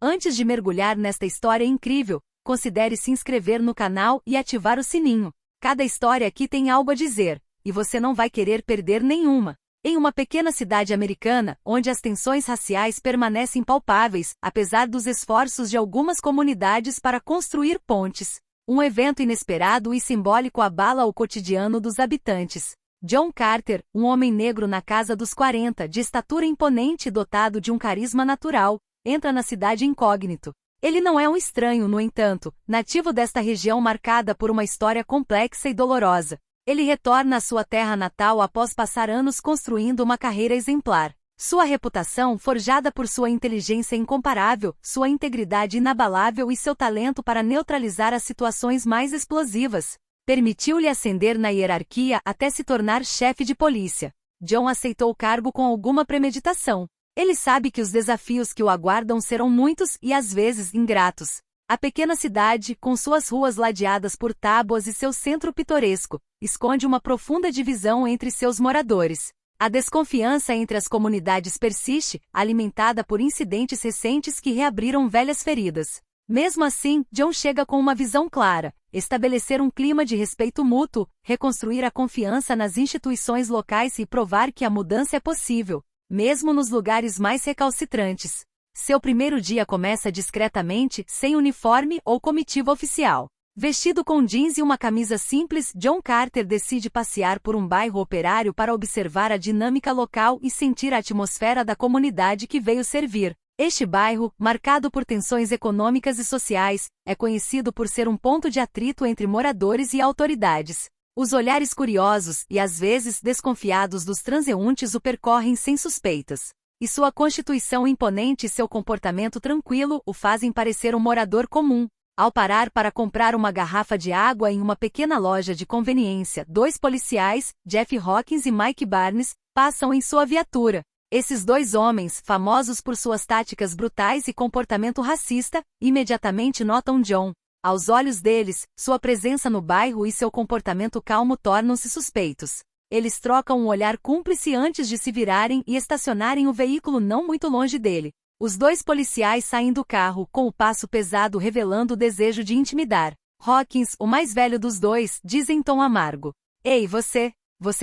Antes de mergulhar nesta história incrível, considere se inscrever no canal e ativar o sininho. Cada história aqui tem algo a dizer, e você não vai querer perder nenhuma. Em uma pequena cidade americana, onde as tensões raciais permanecem palpáveis, apesar dos esforços de algumas comunidades para construir pontes, um evento inesperado e simbólico abala o cotidiano dos habitantes. John Carter, um homem negro na casa dos 40, de estatura imponente e dotado de um carisma natural, entra na cidade incógnito. Ele não é um estranho, no entanto, nativo desta região marcada por uma história complexa e dolorosa. Ele retorna à sua terra natal após passar anos construindo uma carreira exemplar. Sua reputação, forjada por sua inteligência incomparável, sua integridade inabalável e seu talento para neutralizar as situações mais explosivas, permitiu-lhe ascender na hierarquia até se tornar chefe de polícia. John aceitou o cargo com alguma premeditação. Ele sabe que os desafios que o aguardam serão muitos e às vezes ingratos. A pequena cidade, com suas ruas ladeadas por tábuas e seu centro pitoresco, esconde uma profunda divisão entre seus moradores. A desconfiança entre as comunidades persiste, alimentada por incidentes recentes que reabriram velhas feridas. Mesmo assim, John chega com uma visão clara: estabelecer um clima de respeito mútuo, reconstruir a confiança nas instituições locais e provar que a mudança é possível, mesmo nos lugares mais recalcitrantes. Seu primeiro dia começa discretamente, sem uniforme ou comitiva oficial. Vestido com jeans e uma camisa simples, John Carter decide passear por um bairro operário para observar a dinâmica local e sentir a atmosfera da comunidade que veio servir. Este bairro, marcado por tensões econômicas e sociais, é conhecido por ser um ponto de atrito entre moradores e autoridades. Os olhares curiosos e às vezes desconfiados dos transeuntes o percorrem sem suspeitas. E sua constituição imponente e seu comportamento tranquilo o fazem parecer um morador comum. Ao parar para comprar uma garrafa de água em uma pequena loja de conveniência, 2 policiais, Jeff Hawkins e Mike Barnes, passam em sua viatura. Esses 2 homens, famosos por suas táticas brutais e comportamento racista, imediatamente notam John. Aos olhos deles, sua presença no bairro e seu comportamento calmo tornam-se suspeitos. Eles trocam um olhar cúmplice antes de se virarem e estacionarem o veículo não muito longe dele. Os 2 policiais saem do carro, com o passo pesado revelando o desejo de intimidar. Hawkins, o mais velho dos 2, diz em tom amargo: "Ei, você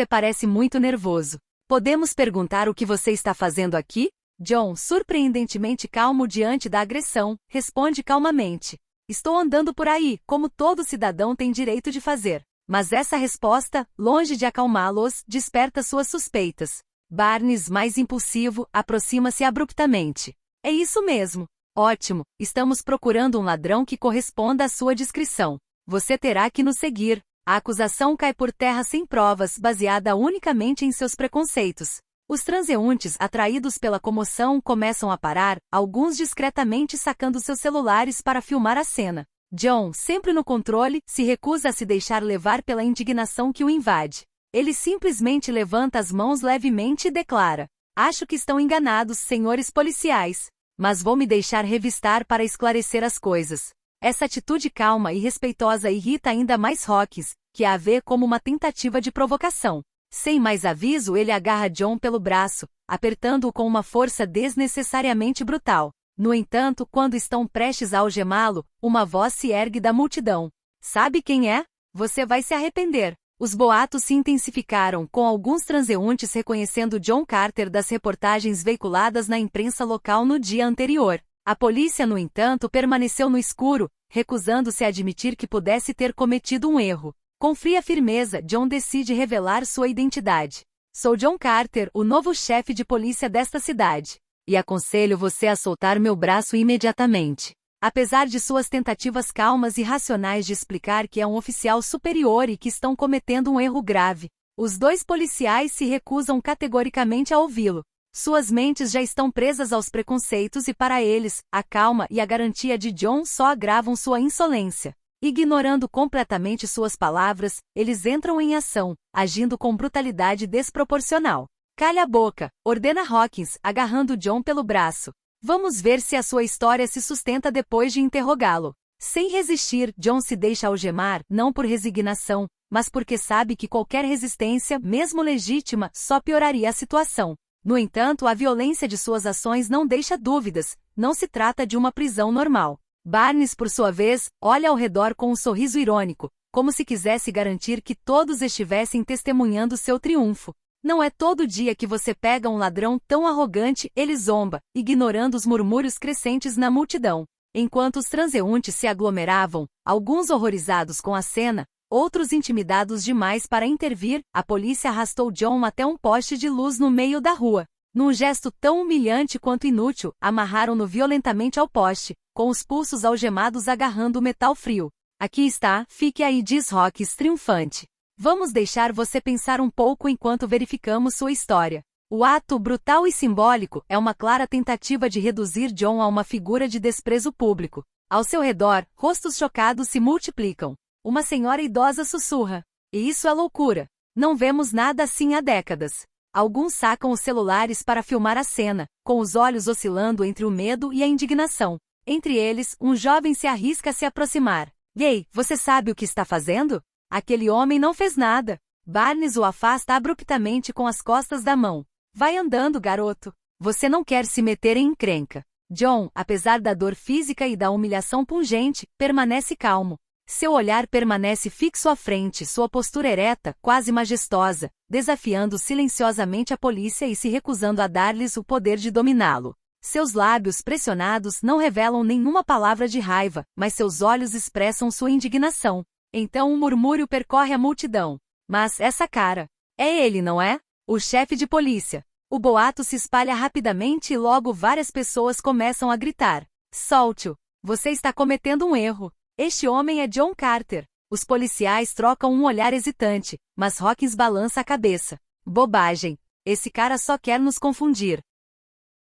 parece muito nervoso. Podemos perguntar o que você está fazendo aqui?" John, surpreendentemente calmo diante da agressão, responde calmamente: "Estou andando por aí, como todo cidadão tem direito de fazer." Mas essa resposta, longe de acalmá-los, desperta suas suspeitas. Barnes, mais impulsivo, aproxima-se abruptamente. "É isso mesmo. Ótimo, estamos procurando um ladrão que corresponda à sua descrição. Você terá que nos seguir." A acusação cai por terra sem provas, baseada unicamente em seus preconceitos. Os transeuntes, atraídos pela comoção, começam a parar, alguns discretamente sacando seus celulares para filmar a cena. John, sempre no controle, se recusa a se deixar levar pela indignação que o invade. Ele simplesmente levanta as mãos levemente e declara: "Acho que estão enganados, senhores policiais. Mas vou me deixar revistar para esclarecer as coisas." Essa atitude calma e respeitosa irrita ainda mais Hawkins, que a vê como uma tentativa de provocação. Sem mais aviso, ele agarra John pelo braço, apertando-o com uma força desnecessariamente brutal. No entanto, quando estão prestes a algemá-lo, uma voz se ergue da multidão: "Sabe quem é? Você vai se arrepender." Os boatos se intensificaram, com alguns transeuntes reconhecendo John Carter das reportagens veiculadas na imprensa local no dia anterior. A polícia, no entanto, permaneceu no escuro, recusando-se a admitir que pudesse ter cometido um erro. Com fria firmeza, John decide revelar sua identidade. "Sou John Carter, o novo chefe de polícia desta cidade. E aconselho você a soltar meu braço imediatamente." Apesar de suas tentativas calmas e racionais de explicar que é um oficial superior e que estão cometendo um erro grave, os 2 policiais se recusam categoricamente a ouvi-lo. Suas mentes já estão presas aos preconceitos e, para eles, a calma e a garantia de John só agravam sua insolência. Ignorando completamente suas palavras, eles entram em ação, agindo com brutalidade desproporcional. "Calha a boca", ordena Hawkins, agarrando John pelo braço. "Vamos ver se a sua história se sustenta depois de interrogá-lo." Sem resistir, John se deixa algemar, não por resignação, mas porque sabe que qualquer resistência, mesmo legítima, só pioraria a situação. No entanto, a violência de suas ações não deixa dúvidas, não se trata de uma prisão normal. Barnes, por sua vez, olha ao redor com um sorriso irônico, como se quisesse garantir que todos estivessem testemunhando seu triunfo. Não é todo dia que você pega um ladrão tão arrogante, ele zomba, ignorando os murmúrios crescentes na multidão. Enquanto os transeuntes se aglomeravam, alguns horrorizados com a cena, outros intimidados demais para intervir, a polícia arrastou John até um poste de luz no meio da rua. Num gesto tão humilhante quanto inútil, amarraram-no violentamente ao poste, com os pulsos algemados agarrando o metal frio. Aqui está, fique aí, diz Hawkins triunfante. Vamos deixar você pensar um pouco enquanto verificamos sua história. O ato, brutal e simbólico, é uma clara tentativa de reduzir John a uma figura de desprezo público. Ao seu redor, rostos chocados se multiplicam. Uma senhora idosa sussurra. E isso é loucura. Não vemos nada assim há décadas. Alguns sacam os celulares para filmar a cena, com os olhos oscilando entre o medo e a indignação. Entre eles, um jovem se arrisca a se aproximar. Ei, você sabe o que está fazendo? Aquele homem não fez nada. Barnes o afasta abruptamente com as costas da mão. Vai andando, garoto. Você não quer se meter em encrenca. John, apesar da dor física e da humilhação pungente, permanece calmo. Seu olhar permanece fixo à frente, sua postura ereta, quase majestosa, desafiando silenciosamente a polícia e se recusando a dar-lhes o poder de dominá-lo. Seus lábios pressionados não revelam nenhuma palavra de raiva, mas seus olhos expressam sua indignação. Então um murmúrio percorre a multidão. Mas essa cara. É ele, não é? O chefe de polícia. O boato se espalha rapidamente e logo várias pessoas começam a gritar. Solte-o. Você está cometendo um erro. Este homem é John Carter. Os policiais trocam um olhar hesitante, mas Hawkins balança a cabeça. Bobagem. Esse cara só quer nos confundir.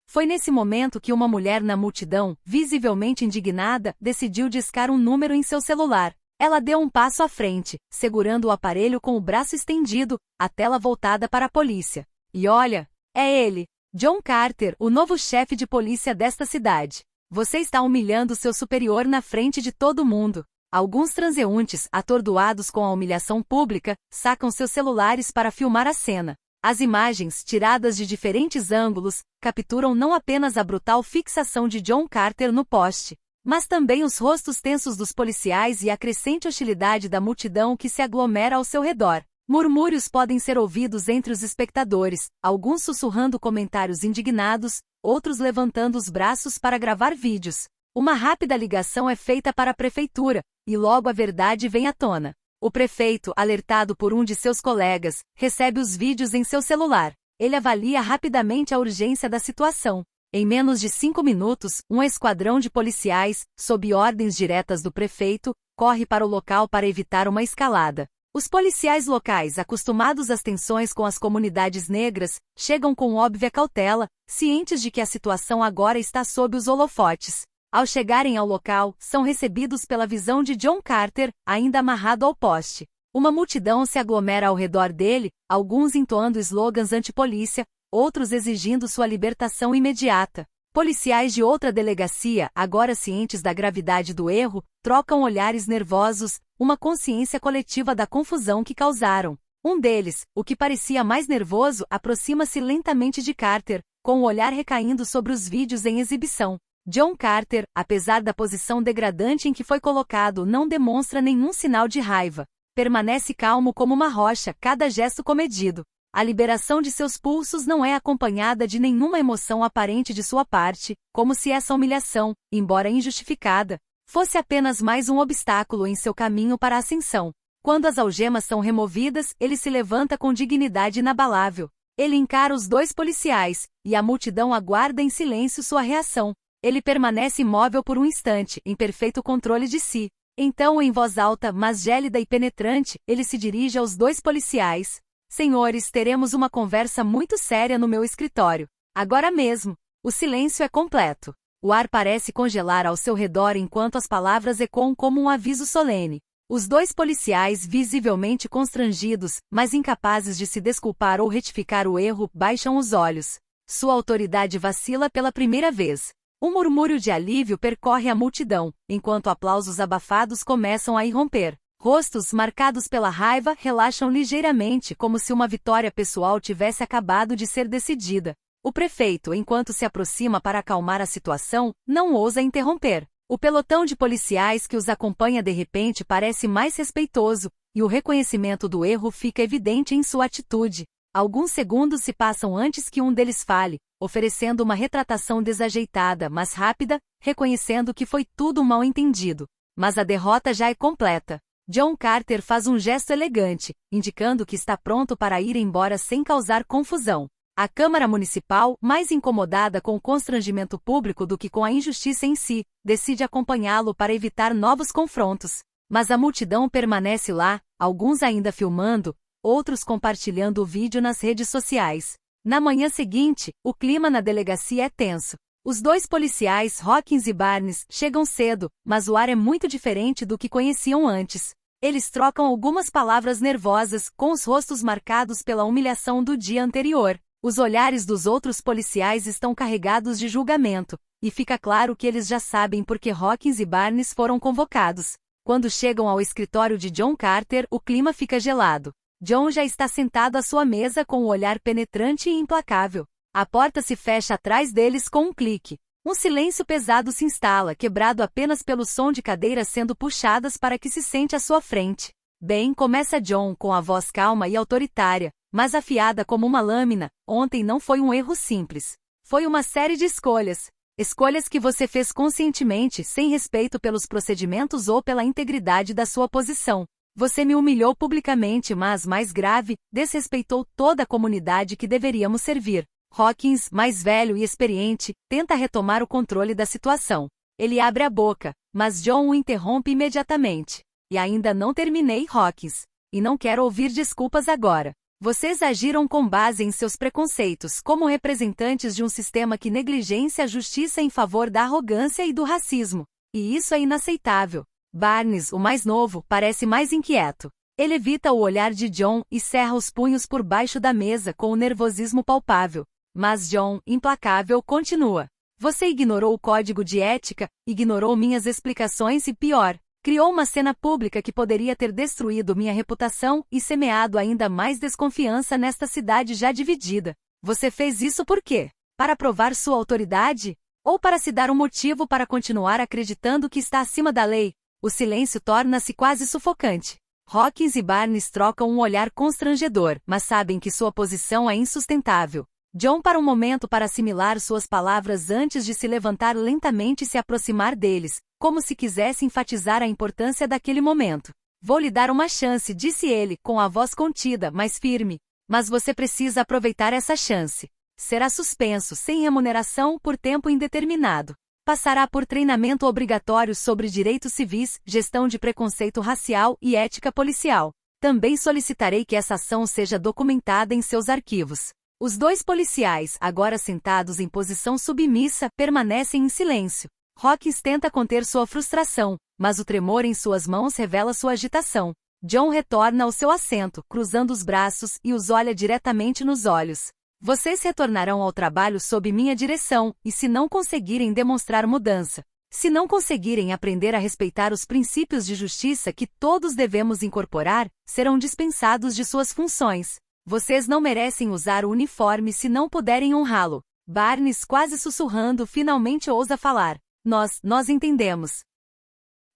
Foi nesse momento que uma mulher na multidão, visivelmente indignada, decidiu discar um número em seu celular. Ela deu um passo à frente, segurando o aparelho com o braço estendido, a tela voltada para a polícia. E olha, é ele, John Carter, o novo chefe de polícia desta cidade. Você está humilhando seu superior na frente de todo mundo. Alguns transeuntes, atordoados com a humilhação pública, sacam seus celulares para filmar a cena. As imagens, tiradas de diferentes ângulos, capturam não apenas a brutal fixação de John Carter no poste, mas também os rostos tensos dos policiais e a crescente hostilidade da multidão que se aglomera ao seu redor. Murmúrios podem ser ouvidos entre os espectadores, alguns sussurrando comentários indignados, outros levantando os braços para gravar vídeos. Uma rápida ligação é feita para a prefeitura, e logo a verdade vem à tona. O prefeito, alertado por um de seus colegas, recebe os vídeos em seu celular. Ele avalia rapidamente a urgência da situação. Em menos de 5 minutos, um esquadrão de policiais, sob ordens diretas do prefeito, corre para o local para evitar uma escalada. Os policiais locais, acostumados às tensões com as comunidades negras, chegam com óbvia cautela, cientes de que a situação agora está sob os holofotes. Ao chegarem ao local, são recebidos pela visão de John Carter, ainda amarrado ao poste. Uma multidão se aglomera ao redor dele, alguns entoando slogans anti-polícia, outros exigindo sua libertação imediata. Policiais de outra delegacia, agora cientes da gravidade do erro, trocam olhares nervosos, uma consciência coletiva da confusão que causaram. Um deles, o que parecia mais nervoso, aproxima-se lentamente de Carter, com o olhar recaindo sobre os vídeos em exibição. John Carter, apesar da posição degradante em que foi colocado, não demonstra nenhum sinal de raiva. Permanece calmo como uma rocha, cada gesto comedido. A liberação de seus pulsos não é acompanhada de nenhuma emoção aparente de sua parte, como se essa humilhação, embora injustificada, fosse apenas mais um obstáculo em seu caminho para a ascensão. Quando as algemas são removidas, ele se levanta com dignidade inabalável. Ele encara os dois policiais, e a multidão aguarda em silêncio sua reação. Ele permanece imóvel por um instante, em perfeito controle de si. Então, em voz alta, mas gélida e penetrante, ele se dirige aos dois policiais. Senhores, teremos uma conversa muito séria no meu escritório. Agora mesmo. O silêncio é completo. O ar parece congelar ao seu redor enquanto as palavras ecoam como um aviso solene. Os dois policiais, visivelmente constrangidos, mas incapazes de se desculpar ou retificar o erro, baixam os olhos. Sua autoridade vacila pela primeira vez. Um murmúrio de alívio percorre a multidão, enquanto aplausos abafados começam a irromper. Rostos marcados pela raiva relaxam ligeiramente como se uma vitória pessoal tivesse acabado de ser decidida. O prefeito, enquanto se aproxima para acalmar a situação, não ousa interromper. O pelotão de policiais que os acompanha de repente parece mais respeitoso, e o reconhecimento do erro fica evidente em sua atitude. Alguns segundos se passam antes que um deles fale, oferecendo uma retratação desajeitada, mas rápida, reconhecendo que foi tudo mal entendido. Mas a derrota já é completa. John Carter faz um gesto elegante, indicando que está pronto para ir embora sem causar confusão. A Câmara Municipal, mais incomodada com o constrangimento público do que com a injustiça em si, decide acompanhá-lo para evitar novos confrontos. Mas a multidão permanece lá, alguns ainda filmando, outros compartilhando o vídeo nas redes sociais. Na manhã seguinte, o clima na delegacia é tenso. Os dois policiais, Hawkins e Barnes, chegam cedo, mas o ar é muito diferente do que conheciam antes. Eles trocam algumas palavras nervosas, com os rostos marcados pela humilhação do dia anterior. Os olhares dos outros policiais estão carregados de julgamento, e fica claro que eles já sabem por que Hawkins e Barnes foram convocados. Quando chegam ao escritório de John Carter, o clima fica gelado. John já está sentado à sua mesa com o olhar penetrante e implacável. A porta se fecha atrás deles com um clique. Um silêncio pesado se instala, quebrado apenas pelo som de cadeiras sendo puxadas para que se sente à sua frente. Bem, começa John com a voz calma e autoritária, mas afiada como uma lâmina. Ontem não foi um erro simples. Foi uma série de escolhas. Escolhas que você fez conscientemente, sem respeito pelos procedimentos ou pela integridade da sua posição. Você me humilhou publicamente, mas, mais grave, desrespeitou toda a comunidade que deveríamos servir. Hawkins, mais velho e experiente, tenta retomar o controle da situação. Ele abre a boca, mas John o interrompe imediatamente. E ainda não terminei, Hawkins. E não quero ouvir desculpas agora. Vocês agiram com base em seus preconceitos, como representantes de um sistema que negligencia a justiça em favor da arrogância e do racismo. E isso é inaceitável. Barnes, o mais novo, parece mais inquieto. Ele evita o olhar de John e cerra os punhos por baixo da mesa com o nervosismo palpável. Mas John, implacável, continua. Você ignorou o código de ética, ignorou minhas explicações e pior, criou uma cena pública que poderia ter destruído minha reputação e semeado ainda mais desconfiança nesta cidade já dividida. Você fez isso por quê? Para provar sua autoridade? Ou para se dar um motivo para continuar acreditando que está acima da lei? O silêncio torna-se quase sufocante. Hawkins e Barnes trocam um olhar constrangedor, mas sabem que sua posição é insustentável. John para um momento para assimilar suas palavras antes de se levantar lentamente e se aproximar deles, como se quisesse enfatizar a importância daquele momento. Vou lhe dar uma chance, disse ele, com a voz contida, mas firme. Mas você precisa aproveitar essa chance. Será suspenso, sem remuneração, por tempo indeterminado. Passará por treinamento obrigatório sobre direitos civis, gestão de preconceito racial e ética policial. Também solicitarei que essa ação seja documentada em seus arquivos. Os dois policiais, agora sentados em posição submissa, permanecem em silêncio. Hawkins tenta conter sua frustração, mas o tremor em suas mãos revela sua agitação. John retorna ao seu assento, cruzando os braços e os olha diretamente nos olhos. Vocês retornarão ao trabalho sob minha direção, e se não conseguirem demonstrar mudança, se não conseguirem aprender a respeitar os princípios de justiça que todos devemos incorporar, serão dispensados de suas funções. Vocês não merecem usar o uniforme se não puderem honrá-lo. Barnes, quase sussurrando, finalmente ousa falar. Nós entendemos.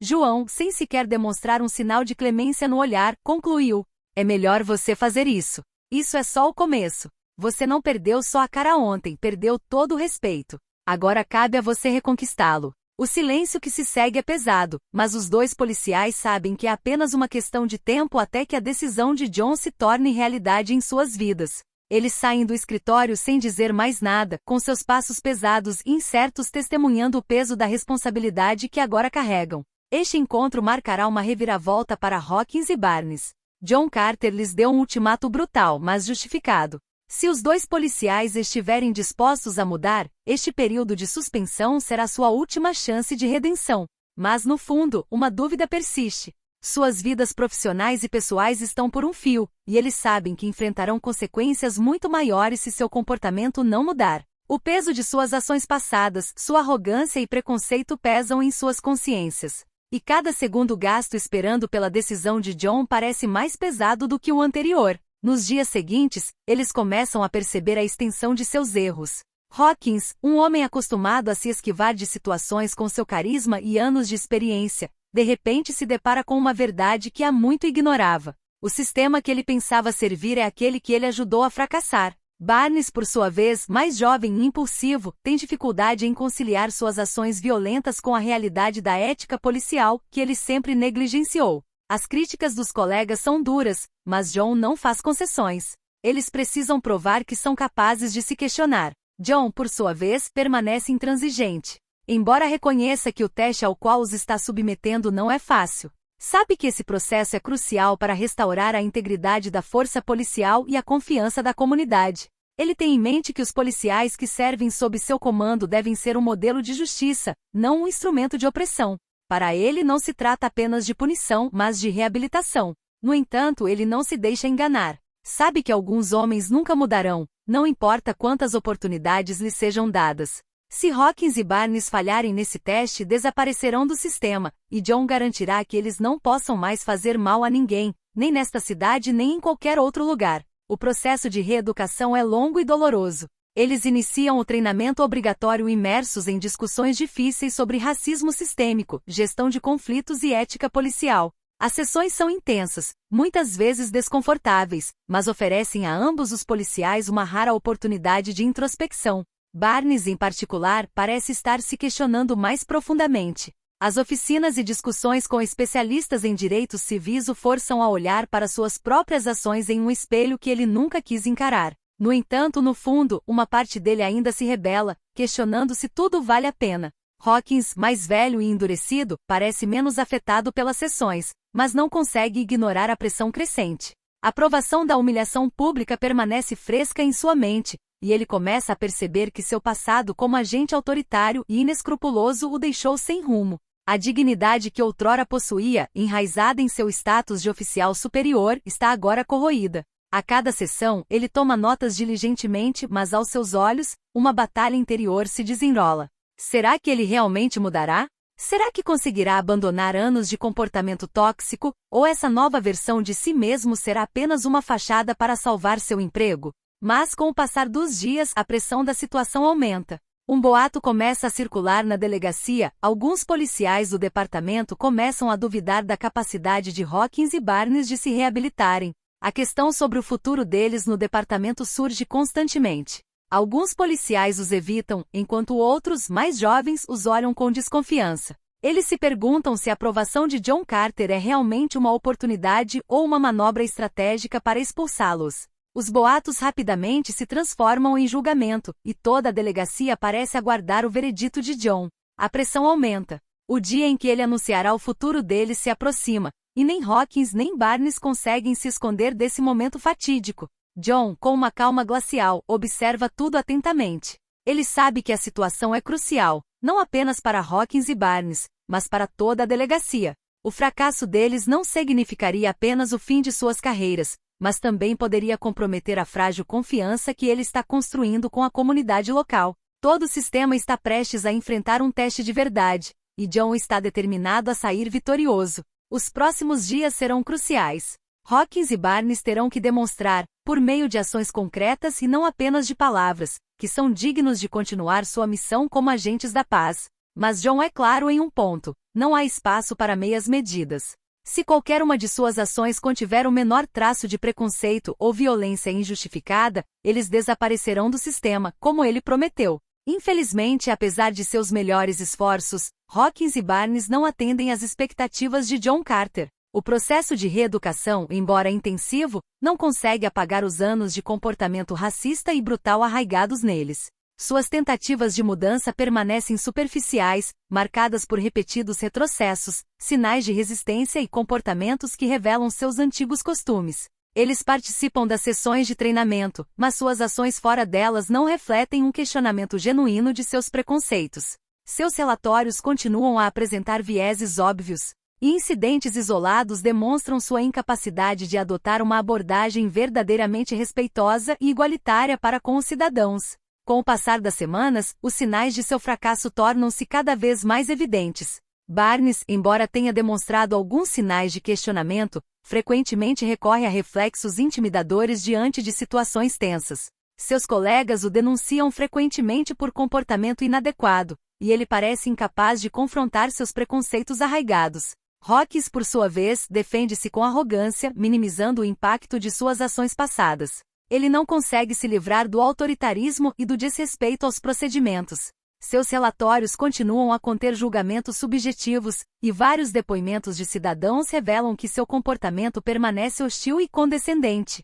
João, sem sequer demonstrar um sinal de clemência no olhar, concluiu. É melhor você fazer isso. Isso é só o começo. Você não perdeu só a cara ontem, perdeu todo o respeito. Agora cabe a você reconquistá-lo. O silêncio que se segue é pesado, mas os dois policiais sabem que é apenas uma questão de tempo até que a decisão de John se torne realidade em suas vidas. Eles saem do escritório sem dizer mais nada, com seus passos pesados e incertos testemunhando o peso da responsabilidade que agora carregam. Este encontro marcará uma reviravolta para Hawkins e Barnes. John Carter lhes deu um ultimato brutal, mas justificado. Se os dois policiais estiverem dispostos a mudar, este período de suspensão será sua última chance de redenção. Mas no fundo, uma dúvida persiste. Suas vidas profissionais e pessoais estão por um fio, e eles sabem que enfrentarão consequências muito maiores se seu comportamento não mudar. O peso de suas ações passadas, sua arrogância e preconceito pesam em suas consciências. E cada segundo gasto esperando pela decisão de John parece mais pesado do que o anterior. Nos dias seguintes, eles começam a perceber a extensão de seus erros. Hawkins, um homem acostumado a se esquivar de situações com seu carisma e anos de experiência, de repente se depara com uma verdade que há muito ignorava. O sistema que ele pensava servir é aquele que ele ajudou a fracassar. Barnes, por sua vez, mais jovem e impulsivo, tem dificuldade em conciliar suas ações violentas com a realidade da ética policial, que ele sempre negligenciou. As críticas dos colegas são duras, mas John não faz concessões. Eles precisam provar que são capazes de se questionar. John, por sua vez, permanece intransigente. Embora reconheça que o teste ao qual os está submetendo não é fácil, sabe que esse processo é crucial para restaurar a integridade da força policial e a confiança da comunidade. Ele tem em mente que os policiais que servem sob seu comando devem ser um modelo de justiça, não um instrumento de opressão. Para ele não se trata apenas de punição, mas de reabilitação. No entanto, ele não se deixa enganar. Sabe que alguns homens nunca mudarão, não importa quantas oportunidades lhes sejam dadas. Se Hawkins e Barnes falharem nesse teste, desaparecerão do sistema, e John garantirá que eles não possam mais fazer mal a ninguém, nem nesta cidade nem em qualquer outro lugar. O processo de reeducação é longo e doloroso. Eles iniciam o treinamento obrigatório imersos em discussões difíceis sobre racismo sistêmico, gestão de conflitos e ética policial. As sessões são intensas, muitas vezes desconfortáveis, mas oferecem a ambos os policiais uma rara oportunidade de introspecção. Barnes, em particular, parece estar se questionando mais profundamente. As oficinas e discussões com especialistas em direitos civis o forçam a olhar para suas próprias ações em um espelho que ele nunca quis encarar. No entanto, no fundo, uma parte dele ainda se rebela, questionando se tudo vale a pena. Hawkins, mais velho e endurecido, parece menos afetado pelas sessões, mas não consegue ignorar a pressão crescente. A provação da humilhação pública permanece fresca em sua mente, e ele começa a perceber que seu passado como agente autoritário e inescrupuloso o deixou sem rumo. A dignidade que outrora possuía, enraizada em seu status de oficial superior, está agora corroída. A cada sessão, ele toma notas diligentemente, mas aos seus olhos, uma batalha interior se desenrola. Será que ele realmente mudará? Será que conseguirá abandonar anos de comportamento tóxico, ou essa nova versão de si mesmo será apenas uma fachada para salvar seu emprego? Mas com o passar dos dias, a pressão da situação aumenta. Um boato começa a circular na delegacia, alguns policiais do departamento começam a duvidar da capacidade de Hawkins e Barnes de se reabilitarem. A questão sobre o futuro deles no departamento surge constantemente. Alguns policiais os evitam, enquanto outros, mais jovens, os olham com desconfiança. Eles se perguntam se a aprovação de John Carter é realmente uma oportunidade ou uma manobra estratégica para expulsá-los. Os boatos rapidamente se transformam em julgamento, e toda a delegacia parece aguardar o veredito de John. A pressão aumenta. O dia em que ele anunciará o futuro deles se aproxima, e nem Hawkins nem Barnes conseguem se esconder desse momento fatídico. John, com uma calma glacial, observa tudo atentamente. Ele sabe que a situação é crucial, não apenas para Hawkins e Barnes, mas para toda a delegacia. O fracasso deles não significaria apenas o fim de suas carreiras, mas também poderia comprometer a frágil confiança que ele está construindo com a comunidade local. Todo o sistema está prestes a enfrentar um teste de verdade, e John está determinado a sair vitorioso. Os próximos dias serão cruciais. Hawkins e Barnes terão que demonstrar, por meio de ações concretas e não apenas de palavras, que são dignos de continuar sua missão como agentes da paz. Mas John é claro em um ponto: não há espaço para meias medidas. Se qualquer uma de suas ações contiver o menor traço de preconceito ou violência injustificada, eles desaparecerão do sistema, como ele prometeu. Infelizmente, apesar de seus melhores esforços, Hawkins e Barnes não atendem às expectativas de John Carter. O processo de reeducação, embora intensivo, não consegue apagar os anos de comportamento racista e brutal arraigados neles. Suas tentativas de mudança permanecem superficiais, marcadas por repetidos retrocessos, sinais de resistência e comportamentos que revelam seus antigos costumes. Eles participam das sessões de treinamento, mas suas ações fora delas não refletem um questionamento genuíno de seus preconceitos. Seus relatórios continuam a apresentar vieses óbvios, e incidentes isolados demonstram sua incapacidade de adotar uma abordagem verdadeiramente respeitosa e igualitária para com os cidadãos. Com o passar das semanas, os sinais de seu fracasso tornam-se cada vez mais evidentes. Barnes, embora tenha demonstrado alguns sinais de questionamento, frequentemente recorre a reflexos intimidadores diante de situações tensas. Seus colegas o denunciam frequentemente por comportamento inadequado, e ele parece incapaz de confrontar seus preconceitos arraigados. Hawkins, por sua vez, defende-se com arrogância, minimizando o impacto de suas ações passadas. Ele não consegue se livrar do autoritarismo e do desrespeito aos procedimentos. Seus relatórios continuam a conter julgamentos subjetivos, e vários depoimentos de cidadãos revelam que seu comportamento permanece hostil e condescendente.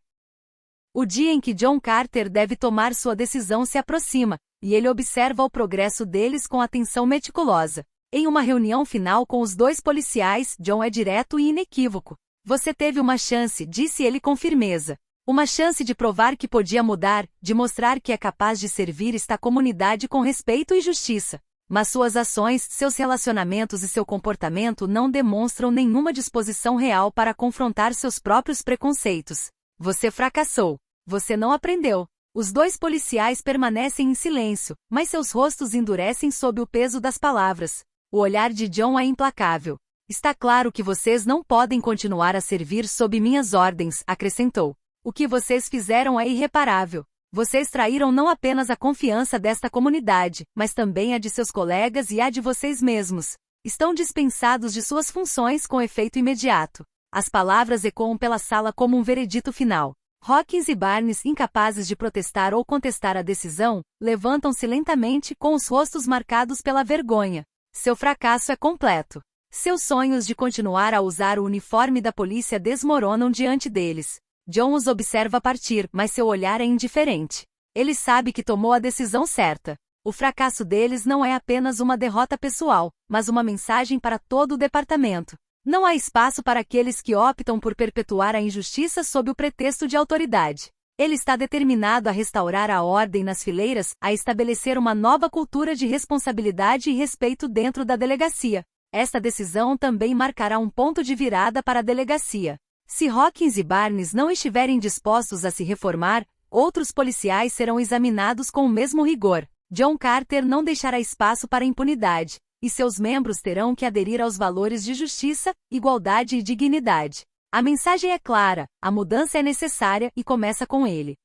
O dia em que John Carter deve tomar sua decisão se aproxima, e ele observa o progresso deles com atenção meticulosa. Em uma reunião final com os dois policiais, John é direto e inequívoco. Você teve uma chance, disse ele com firmeza. Uma chance de provar que podia mudar, de mostrar que é capaz de servir esta comunidade com respeito e justiça. Mas suas ações, seus relacionamentos e seu comportamento não demonstram nenhuma disposição real para confrontar seus próprios preconceitos. Você fracassou. Você não aprendeu. Os dois policiais permanecem em silêncio, mas seus rostos endurecem sob o peso das palavras. O olhar de John é implacável. Está claro que vocês não podem continuar a servir sob minhas ordens, acrescentou. O que vocês fizeram é irreparável. Vocês traíram não apenas a confiança desta comunidade, mas também a de seus colegas e a de vocês mesmos. Estão dispensados de suas funções com efeito imediato. As palavras ecoam pela sala como um veredito final. Hawkins e Barnes, incapazes de protestar ou contestar a decisão, levantam-se lentamente com os rostos marcados pela vergonha. Seu fracasso é completo. Seus sonhos de continuar a usar o uniforme da polícia desmoronam diante deles. John os observa partir, mas seu olhar é indiferente. Ele sabe que tomou a decisão certa. O fracasso deles não é apenas uma derrota pessoal, mas uma mensagem para todo o departamento. Não há espaço para aqueles que optam por perpetuar a injustiça sob o pretexto de autoridade. Ele está determinado a restaurar a ordem nas fileiras, a estabelecer uma nova cultura de responsabilidade e respeito dentro da delegacia. Esta decisão também marcará um ponto de virada para a delegacia. Se Hawkins e Barnes não estiverem dispostos a se reformar, outros policiais serão examinados com o mesmo rigor. John Carter não deixará espaço para impunidade, e seus membros terão que aderir aos valores de justiça, igualdade e dignidade. A mensagem é clara, a mudança é necessária e começa com ele.